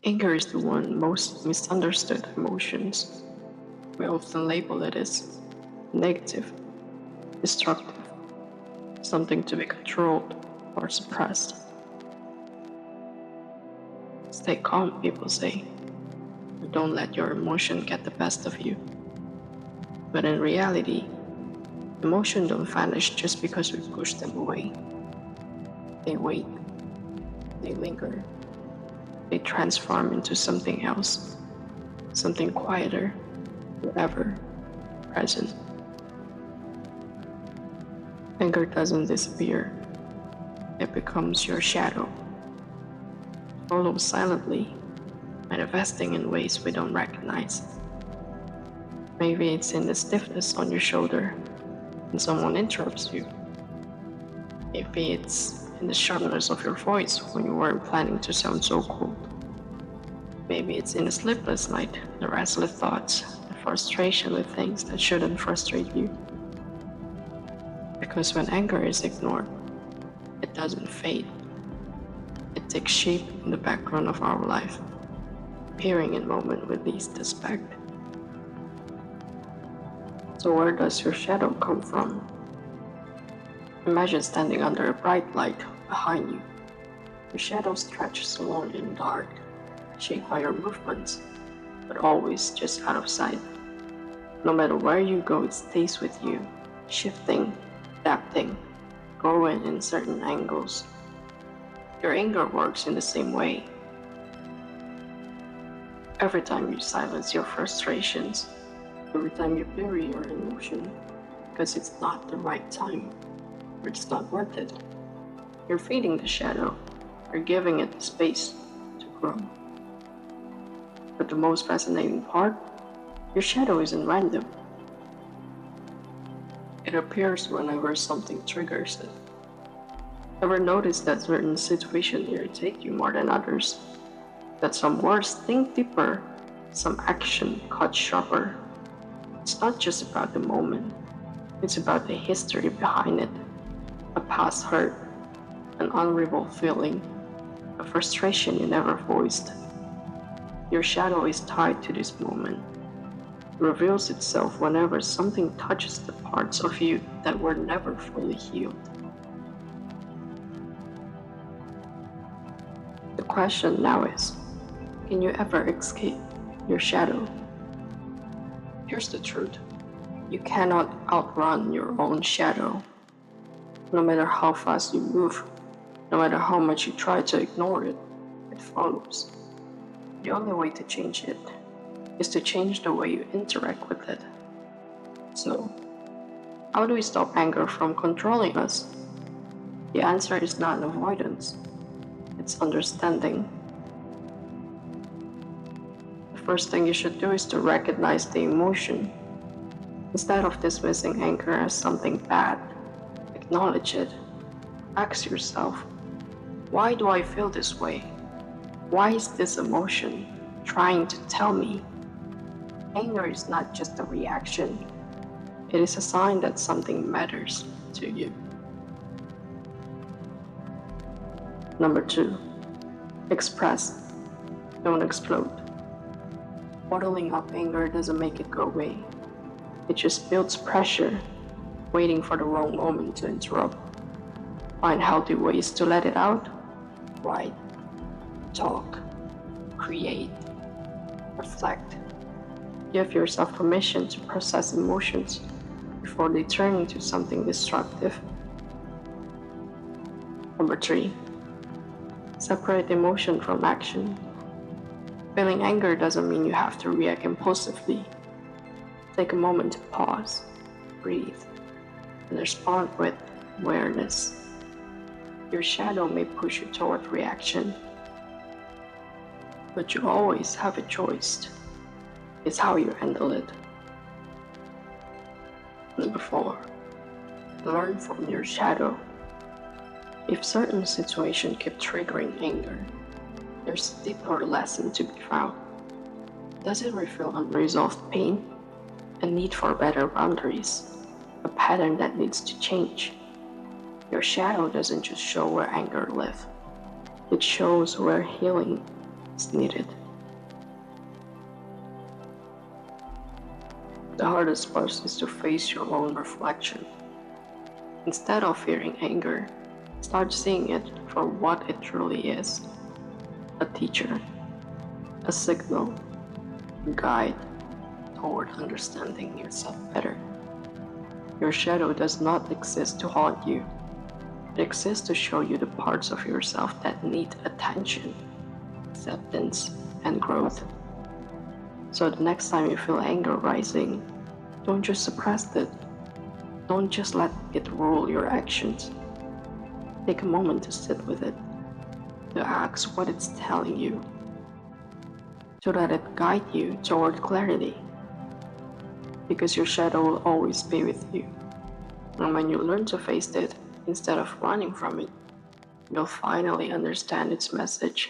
Anger is the one most misunderstood emotions. We often label it as negative, destructive, something to be controlled or suppressed. Stay calm, people say. Don't let your emotion get the best of you. But in reality, emotions don't vanish just because we push them away. They wait, they linger, they transform into something else, something quieter, forever present. Anger doesn't disappear, it becomes your shadow. It follows silently, manifesting in ways we don't recognize. Maybe it's in the stiffness on your shoulder when someone interrupts you. Maybe it's in the sharpness of your voice when you weren't planning to sound so cold. Maybe it's in a sleepless night, the restless thoughts, the frustration with things that shouldn't frustrate you. Because when anger is ignored, it doesn't fade. It takes shape in the background of our life, appearing in moments we least expect. So where does your shadow come from? Imagine standing under a bright light behind you. Your shadow stretches along in the dark, shaped by your movements, but always just out of sight. No matter where you go, it stays with you, shifting, adapting, growing in certain angles. Your anger works in the same way. Every time you silence your frustrations, every time you bury your emotion, because it's not the right time, or it's not worth it, you're feeding the shadow, you're giving it the space to grow. But the most fascinating part, your shadow isn't random. It appears whenever something triggers it. Ever notice that certain situations irritate you more than others? That some words sting deeper, some action cuts sharper? It's not just about the moment, it's about the history behind it. A past hurt, an unresolved feeling, a frustration you never voiced. Your shadow is tied to this moment. It reveals itself whenever something touches the parts of you that were never fully healed. The question now is, can you ever escape your shadow? Here's the truth. You cannot outrun your own shadow. No matter how fast you move, no matter how much you try to ignore it, it follows. The only way to change it is to change the way you interact with it. So, how do we stop anger from controlling us? The answer is not avoidance, it's understanding. The first thing you should do is to recognize the emotion. Instead of dismissing anger as something bad, acknowledge it. Ask yourself, why do I feel this way? Why is this emotion trying to tell me? Anger is not just a reaction. It is a sign that something matters to you. Number 2, express, don't explode. Bottling up anger doesn't make it go away. It just builds pressure, waiting for the wrong moment to interrupt. Find healthy ways to let it out. Write, talk, create, reflect. Give yourself permission to process emotions before they turn into something destructive. Number 3, separate emotion from action. Feeling anger doesn't mean you have to react impulsively. Take a moment to pause, breathe, and respond with awareness. Your shadow may push you toward reaction, but you always have a choice. It's how you handle it. Number 4, learn from your shadow. If certain situations keep triggering anger, there's a deeper lesson to be found. Does it reveal unresolved pain, a need for better boundaries, a pattern that needs to change? Your shadow doesn't just show where anger lives, it shows where healing is needed. The hardest part is to face your own reflection. Instead of fearing anger, start seeing it for what it truly is: a teacher, a signal, a guide toward understanding yourself better. Your shadow does not exist to haunt you. It exists to show you the parts of yourself that need attention, acceptance, and growth. So the next time you feel anger rising, don't just suppress it. Don't just let it rule your actions. Take a moment to sit with it, to ask what it's telling you, so that it guide you toward clarity. Because your shadow will always be with you. And when you learn to face it instead of running from it, you'll finally understand its message.